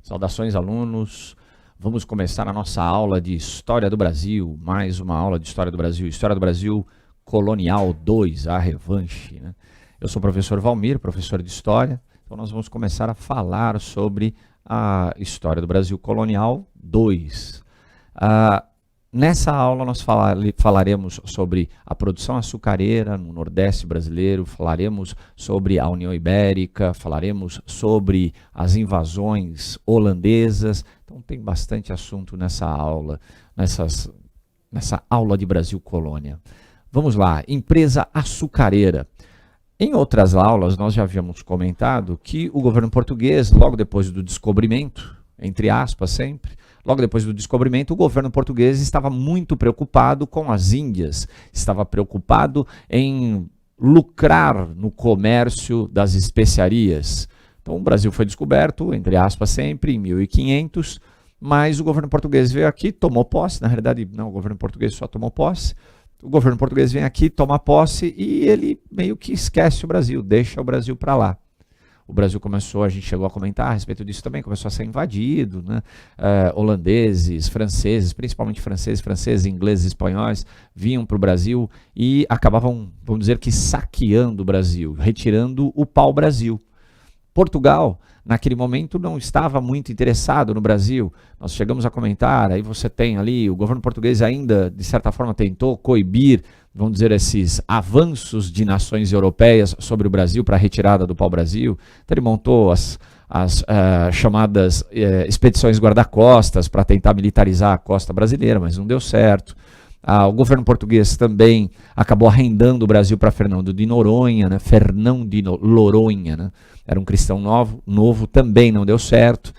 Saudações, alunos. Vamos começar a nossa aula de História do Brasil, mais uma aula de História do Brasil Colonial 2, a revanche, né? Eu sou o professor Valmir, professor de História, então nós vamos começar a falar sobre a História do Brasil Colonial 2. Nessa aula nós falaremos sobre a produção açucareira no Nordeste brasileiro, falaremos sobre a União Ibérica, falaremos sobre as invasões holandesas. Então tem bastante assunto nessa aula, nessa aula de Brasil Colônia. Vamos lá, empresa açucareira. Em outras aulas nós já havíamos comentado que o governo português, logo depois do descobrimento, entre aspas sempre, logo depois do descobrimento, o governo português estava muito preocupado com as Índias, estava preocupado em lucrar no comércio das especiarias. Então o Brasil foi descoberto, entre aspas sempre, em 1500, mas o governo português veio aqui, tomou posse, na realidade não, o governo português só tomou posse, o governo português vem aqui, toma posse e ele meio que esquece o Brasil, deixa o Brasil para lá. O Brasil começou, a gente chegou a comentar a respeito disso também, começou a ser invadido, né? Holandeses, franceses, principalmente franceses, ingleses, espanhóis, vinham para o Brasil e acabavam, vamos dizer que saqueando o Brasil, retirando o pau-brasil. Portugal, naquele momento, não estava muito interessado no Brasil. Nós chegamos a comentar, aí você tem ali, o governo português ainda, de certa forma, tentou coibir, vamos dizer, esses avanços de nações europeias sobre o Brasil para a retirada do pau-brasil. Então ele montou as chamadas expedições guarda-costas para tentar militarizar a costa brasileira, mas não deu certo. O governo português também acabou arrendando o Brasil para Fernão de Noronha, né? Fernão de Noronha, né? Era um cristão novo, também não deu certo.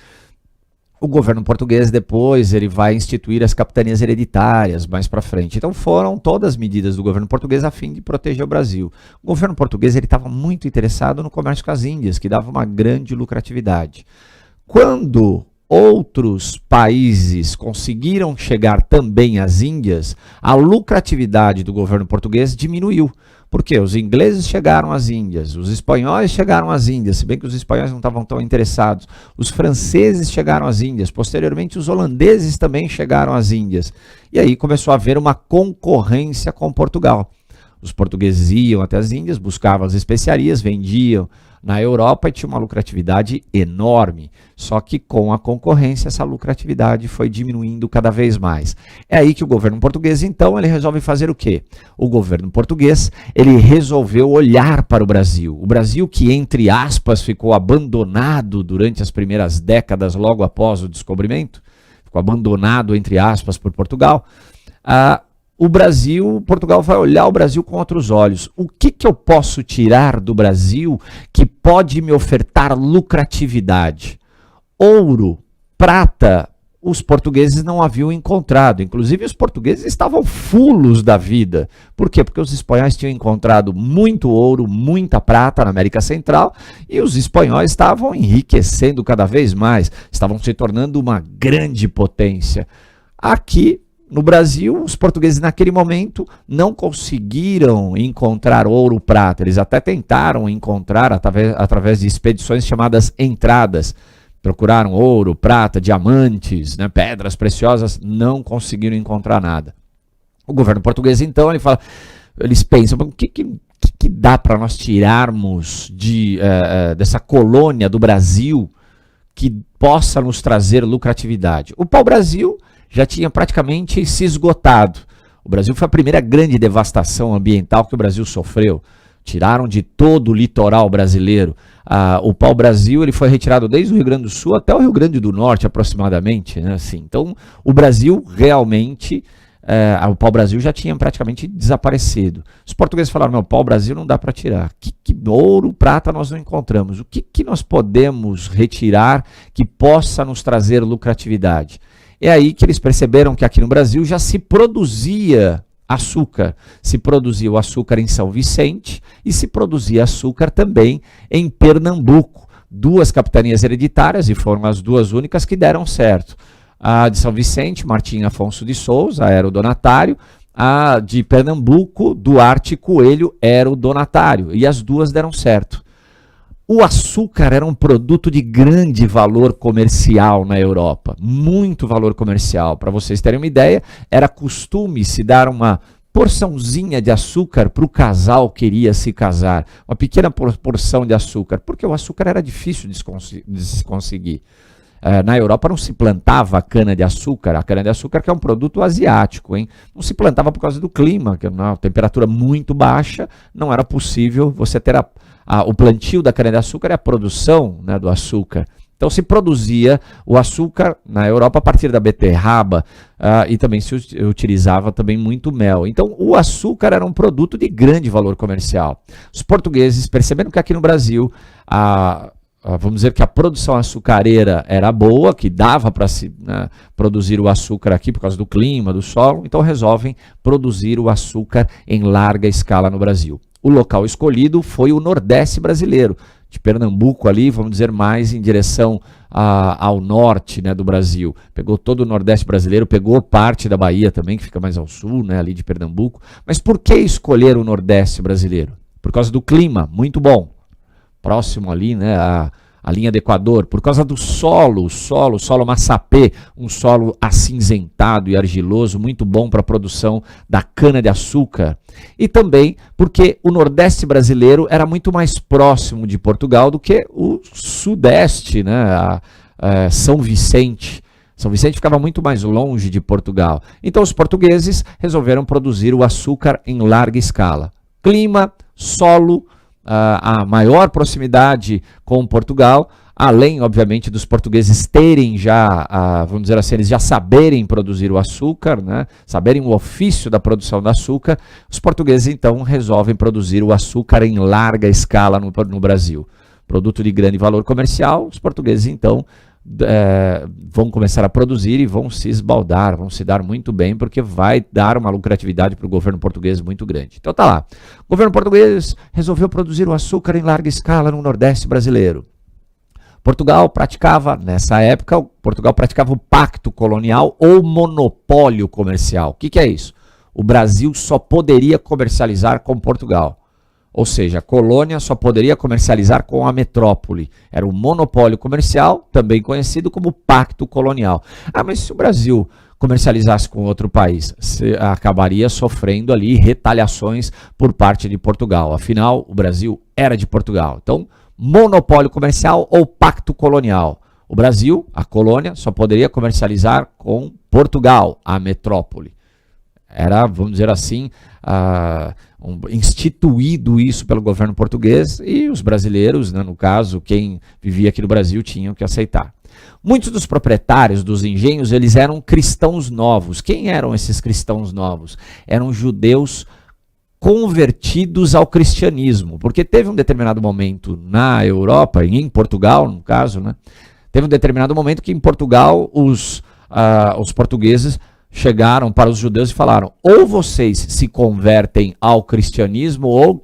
O governo português depois ele vai instituir as capitanias hereditárias mais para frente. Então foram todas as medidas do governo português a fim de proteger o Brasil. O governo português ele estava muito interessado no comércio com as Índias, que dava uma grande lucratividade. Quando outros países conseguiram chegar também às Índias, a lucratividade do governo português diminuiu. Por quê? Os ingleses chegaram às Índias, os espanhóis chegaram às Índias, se bem que os espanhóis não estavam tão interessados, os franceses chegaram às Índias, posteriormente os holandeses também chegaram às Índias. E aí começou a haver uma concorrência com Portugal. Os portugueses iam até as Índias, buscavam as especiarias, vendiam na Europa e tinha uma lucratividade enorme. Só que com a concorrência essa lucratividade foi diminuindo cada vez mais. É aí que o governo português, então, ele resolve fazer o quê? O governo português, ele resolveu olhar para o Brasil. O Brasil que, entre aspas, ficou abandonado durante as primeiras décadas logo após o descobrimento, ficou abandonado, entre aspas, por Portugal. Portugal vai olhar o Brasil com outros olhos. O que eu posso tirar do Brasil que pode me ofertar lucratividade? Ouro, prata, os portugueses não haviam encontrado. Inclusive, os portugueses estavam fulos da vida. Por quê? Porque os espanhóis tinham encontrado muito ouro, muita prata na América Central e os espanhóis estavam enriquecendo cada vez mais, estavam se tornando uma grande potência. Aqui no Brasil, os portugueses naquele momento não conseguiram encontrar ouro, prata. Eles até tentaram encontrar através de expedições chamadas entradas. Procuraram ouro, prata, diamantes, né, pedras preciosas, não conseguiram encontrar nada. O governo português, então, eles pensam, o que dá para nós tirarmos dessa colônia do Brasil que possa nos trazer lucratividade? O pau-brasil já tinha praticamente se esgotado. O Brasil foi a primeira grande devastação ambiental que o Brasil sofreu. Tiraram de todo o litoral brasileiro. O pau-brasil ele foi retirado desde o Rio Grande do Sul até o Rio Grande do Norte, aproximadamente, né? Assim, então, o Brasil realmente, o pau-brasil já tinha praticamente desaparecido. Os portugueses falaram, o pau-brasil não dá para tirar. Que ouro, prata nós não encontramos. O que nós podemos retirar que possa nos trazer lucratividade? É aí que eles perceberam que aqui no Brasil já se produzia açúcar. Se produzia o açúcar em São Vicente e se produzia açúcar também em Pernambuco. Duas capitanias hereditárias e foram as duas únicas que deram certo. A de São Vicente, Martim Afonso de Souza, era o donatário. A de Pernambuco, Duarte Coelho, era o donatário. E as duas deram certo. O açúcar era um produto de grande valor comercial na Europa, muito valor comercial. Para vocês terem uma ideia, era costume se dar uma porçãozinha de açúcar para o casal que iria se casar, uma pequena porção de açúcar, porque o açúcar era difícil de se conseguir. Na Europa não se plantava cana-de-açúcar, a cana-de-açúcar que é um produto asiático, hein? Não se plantava por causa do clima, que é uma temperatura muito baixa, não era possível você ter o plantio da cana-de-açúcar e a produção, né, do açúcar. Então se produzia o açúcar na Europa a partir da beterraba e também se utilizava também muito mel. Então o açúcar era um produto de grande valor comercial. Os portugueses, percebendo que aqui no Brasil vamos dizer que a produção açucareira era boa, que dava para se produzir o açúcar aqui por causa do clima, do solo, então resolvem produzir o açúcar em larga escala no Brasil. O local escolhido foi o Nordeste brasileiro, de Pernambuco ali, vamos dizer, mais em direção ao norte, né, do Brasil. Pegou todo o Nordeste brasileiro, pegou parte da Bahia também, que fica mais ao sul, né, ali de Pernambuco. Mas por que escolher o Nordeste brasileiro? Por causa do clima, muito bom. Próximo ali, né, a linha do Equador, por causa do solo massapê, um solo acinzentado e argiloso, muito bom para a produção da cana-de-açúcar. E também porque o Nordeste brasileiro era muito mais próximo de Portugal do que o Sudeste, né, São Vicente. São Vicente ficava muito mais longe de Portugal. Então os portugueses resolveram produzir o açúcar em larga escala. Clima, solo, a maior proximidade com Portugal, além, obviamente, dos portugueses terem já, vamos dizer assim, eles já saberem produzir o açúcar, né? Saberem o ofício da produção do açúcar, os portugueses, então, resolvem produzir o açúcar em larga escala no Brasil. Produto de grande valor comercial, os portugueses, então, vão começar a produzir e vão se esbaldar, vão se dar muito bem, porque vai dar uma lucratividade para o governo português muito grande. Então tá lá, o governo português resolveu produzir o açúcar em larga escala no Nordeste brasileiro. Portugal praticava, nessa época, Portugal praticava o pacto colonial ou monopólio comercial. O que é isso? O Brasil só poderia comercializar com Portugal. Ou seja, a colônia só poderia comercializar com a metrópole. Era um monopólio comercial, também conhecido como pacto colonial. Mas se o Brasil comercializasse com outro país, acabaria sofrendo ali retaliações por parte de Portugal. Afinal, o Brasil era de Portugal. Então, monopólio comercial ou pacto colonial. O Brasil, a colônia, só poderia comercializar com Portugal, a metrópole. Era, vamos dizer assim, instituído isso pelo governo português e os brasileiros, né, no caso, quem vivia aqui no Brasil, tinham que aceitar. Muitos dos proprietários dos engenhos, eles eram cristãos novos. Quem eram esses cristãos novos? Eram judeus convertidos ao cristianismo, porque teve um determinado momento na Europa, e em Portugal, no caso, né, teve um determinado momento que em Portugal os portugueses chegaram para os judeus e falaram: ou vocês se convertem ao cristianismo ou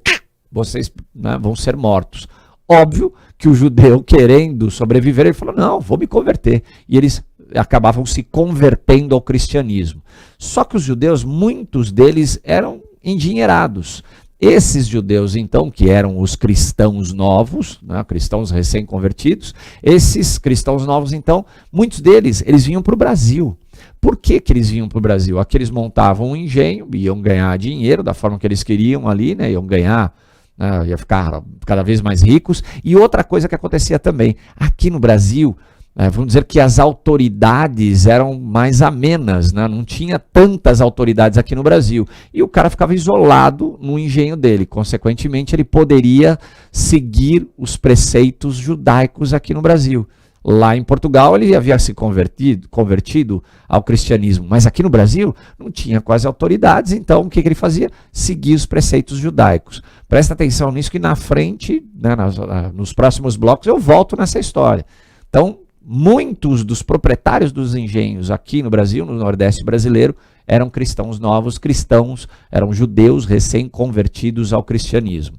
vocês, né, vão ser mortos. Óbvio que o judeu, querendo sobreviver, ele falou: não, vou me converter. E eles acabavam se convertendo ao cristianismo. Só que os judeus, muitos deles eram endinheirados. Esses judeus, então, que eram os cristãos novos, né, cristãos recém-convertidos, esses cristãos novos, então, muitos deles, eles vinham para o Brasil. Por que eles vinham para o Brasil? Aqui eles montavam um engenho, iam ganhar dinheiro da forma que eles queriam ali, né, iam ganhar, ia ficar cada vez mais ricos. E outra coisa que acontecia também, aqui no Brasil, vamos dizer que as autoridades eram mais amenas, né? Não tinha tantas autoridades aqui no Brasil. E o cara ficava isolado no engenho dele. Consequentemente, ele poderia seguir os preceitos judaicos aqui no Brasil. Lá em Portugal, ele havia se convertido ao cristianismo. Mas aqui no Brasil, não tinha quase autoridades. Então, o que ele fazia? Seguir os preceitos judaicos. Presta atenção nisso que na frente, né, nos próximos blocos, eu volto nessa história. Então, muitos dos proprietários dos engenhos aqui no Brasil, no Nordeste brasileiro, eram cristãos novos, eram judeus recém-convertidos ao cristianismo.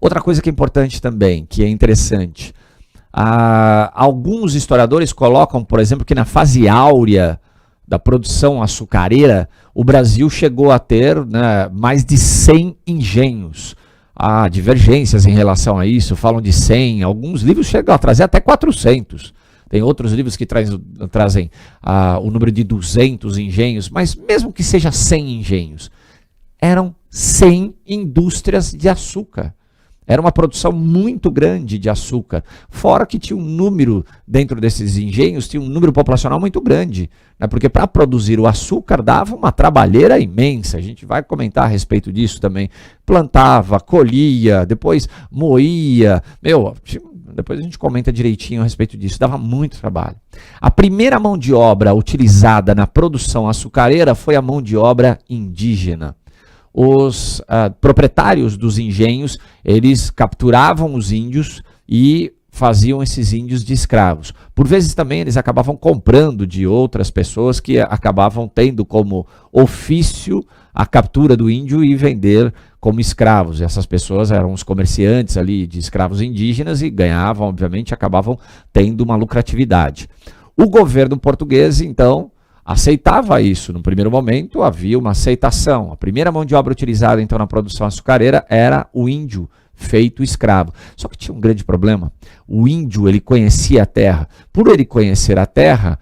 Outra coisa que é importante também, que é interessante, alguns historiadores colocam, por exemplo, que na fase áurea da produção açucareira, o Brasil chegou a ter, né, mais de 100 engenhos. há divergências em relação a isso, falam de 100, alguns livros chegam a trazer até 400. Tem outros livros que trazem o número de 200 engenhos, mas mesmo que seja 100 engenhos, eram 100 indústrias de açúcar. Era uma produção muito grande de açúcar, fora que tinha um número, dentro desses engenhos, tinha um número populacional muito grande, né? Porque para produzir o açúcar dava uma trabalheira imensa, a gente vai comentar a respeito disso também. Plantava, colhia, depois moía, depois a gente comenta direitinho a respeito disso, dava muito trabalho. A primeira mão de obra utilizada na produção açucareira foi a mão de obra indígena. Os proprietários dos engenhos, eles capturavam os índios e faziam esses índios de escravos. Por vezes também eles acabavam comprando de outras pessoas que acabavam tendo como ofício a captura do índio e vender como escravos. Essas pessoas eram os comerciantes ali de escravos indígenas e ganhavam, obviamente, acabavam tendo uma lucratividade. O governo português, então, aceitava isso. No primeiro momento havia uma aceitação. A primeira mão de obra utilizada então na produção açucareira era o índio feito escravo. Só que tinha um grande problema. O índio, ele conhecia a terra. Por ele conhecer a terra,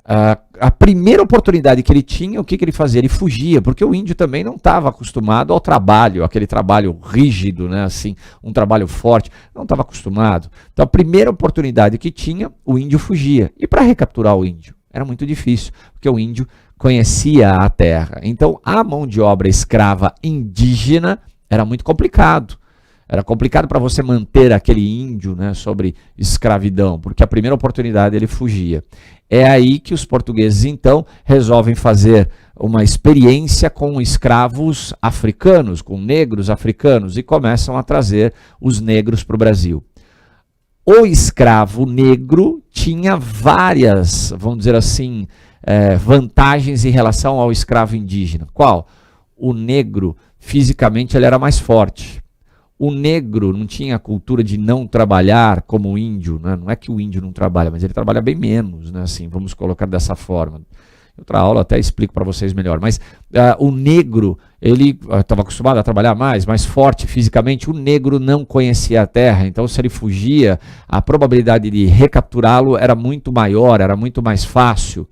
a primeira oportunidade que ele tinha, o que ele fazia? Ele fugia, porque o índio também não estava acostumado ao trabalho, aquele trabalho rígido, né, assim, um trabalho forte, não estava acostumado. Então a primeira oportunidade que tinha, o índio fugia. E para recapturar o índio? Era muito difícil, porque o índio conhecia a terra. Então, a mão de obra escrava indígena era muito complicado. Era complicado para você manter aquele índio, né, sobre escravidão, porque a primeira oportunidade ele fugia. É aí que os portugueses, então, resolvem fazer uma experiência com escravos africanos, com negros africanos, e começam a trazer os negros para o Brasil. O escravo negro tinha várias, vamos dizer assim, vantagens em relação ao escravo indígena. Qual? O negro, fisicamente, ele era mais forte. O negro não tinha a cultura de não trabalhar como o índio, né? Não é que o índio não trabalha, mas ele trabalha bem menos, né? Assim, vamos colocar dessa forma. Em outra aula até explico para vocês melhor, mas o negro, ele estava acostumado a trabalhar mais forte fisicamente. O negro não conhecia a terra, então se ele fugia, a probabilidade de recapturá-lo era muito maior, era muito mais fácil.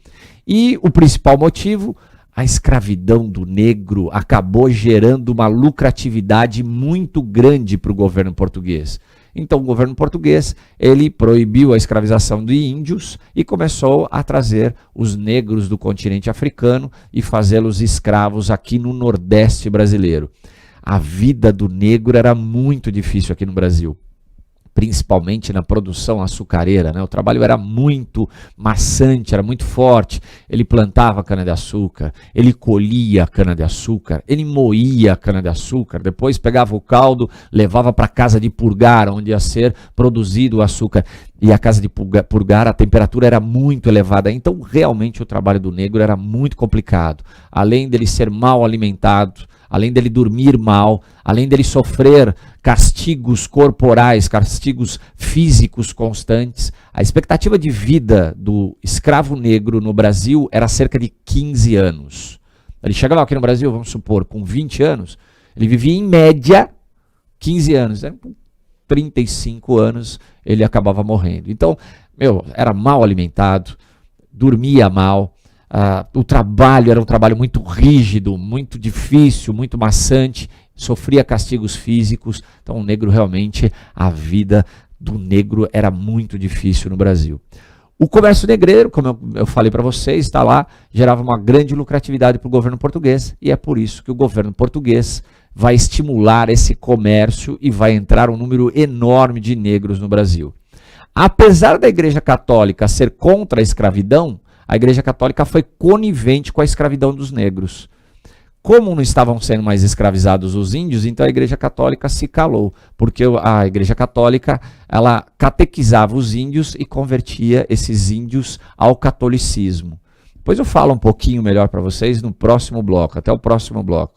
E o principal motivo, a escravidão do negro acabou gerando uma lucratividade muito grande para o governo português. Então o governo português, ele proibiu a escravização de índios e começou a trazer os negros do continente africano e fazê-los escravos aqui no Nordeste brasileiro. A vida do negro era muito difícil aqui no Brasil, principalmente na produção açucareira, né? O trabalho era muito maçante, era muito forte. Ele plantava cana-de-açúcar, ele colhia cana-de-açúcar, ele moía cana-de-açúcar, depois pegava o caldo, levava para a casa de purgar, onde ia ser produzido o açúcar. E a casa de purgar, a temperatura era muito elevada, então realmente o trabalho do negro era muito complicado. Além dele ser mal alimentado, além dele dormir mal, além dele sofrer castigos corporais, castigos físicos constantes, a expectativa de vida do escravo negro no Brasil era cerca de 15 anos. Ele chegava aqui no Brasil, vamos supor, com 20 anos, ele vivia em média 15 anos. Com 35 anos ele acabava morrendo. Então, era mal alimentado, dormia mal, o trabalho era um trabalho muito rígido, muito difícil, muito maçante, sofria castigos físicos. Então o negro realmente, a vida do negro era muito difícil no Brasil. O comércio negreiro, como eu falei para vocês, está lá, gerava uma grande lucratividade para o governo português, e é por isso que o governo português vai estimular esse comércio e vai entrar um número enorme de negros no Brasil. Apesar da Igreja Católica ser contra a escravidão, a Igreja Católica foi conivente com a escravidão dos negros. Como não estavam sendo mais escravizados os índios, então a Igreja Católica se calou, porque a Igreja Católica, ela catequizava os índios e convertia esses índios ao catolicismo. Depois eu falo um pouquinho melhor para vocês no próximo bloco. Até o próximo bloco.